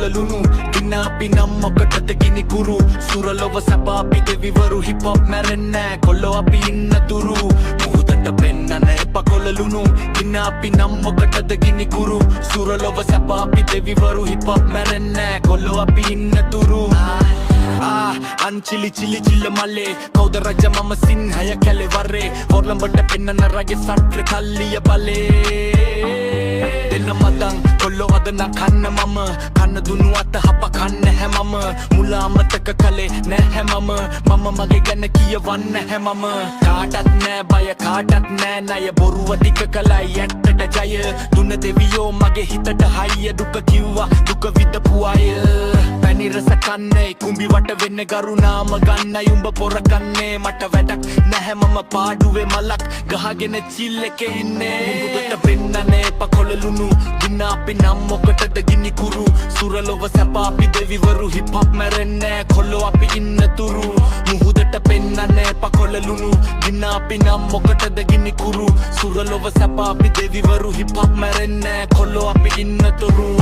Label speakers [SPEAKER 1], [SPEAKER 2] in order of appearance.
[SPEAKER 1] කොළලුණු දින අපි නම් මොකටද ගිනි කුරු සුරලොව සැප අපි දෙවිවරු හිප් හොප් මැරෙන්නේ කොල්ලෝ අපි ඉන්න තුරු මුහුදට පෙන්නන එපා කොළලුණු දින අපි නම් මොකටද ගිනි කුරු සුරලොව සැප අපි දෙවිවරු හිප් හොප් මැරෙන්නේ කොල්ලෝ අපි ඉන්න තුරු අන්චිලි චිලි චිල්ල මල්ලේ කවුද රජ මම සිංහය කැලේ වරේ වොරලඹට පෙන්නන රගේ සට්‍ර කල්ලිය බලේ දෙන්න මදන් කොල්ලෝ අදන කන්න මම කන්න දුනු අත හප කන්න හැමම මුලා අමතක කලේ නැහැ මම මගේ ගැන කියවන්න හැමම කාටත් නෑ බය කාටත් නෑ ණය බොරුව ටික කලයි ඇත්තට ජය දුන්න දෙවියෝ මගේ හිතට හයිය දුක කිව්වා දුක විඳපු අය පැනිරස කන්නේ කුඹි වට වෙන්න ගරුනාම ගන්නයි උඹ පොර කන්නේ මට වැඩක් නැහැ මම පාඩුවේ මලක් ගහගෙන චිල් එකේ ඉන්නේ මුහුදට පෙන්නනේ පකොළලුණු දින අපි නම් මොකටද ගිනි කුරු සුරලොව සැප අපි දෙවිවරු හිප් හොප් මැරෙන්නේ කොල්ලෝ අපි ඉන්න තුරු මුහුදට පෙන්නනේ පකොළලුණු දින අපි නම් මොකටද ගිනි කුරු සුරලොව සැප අපි දෙවිවරු හිප් හොප් මැරෙන්නේ කොල්ලෝ අපි ඉන්න තුරු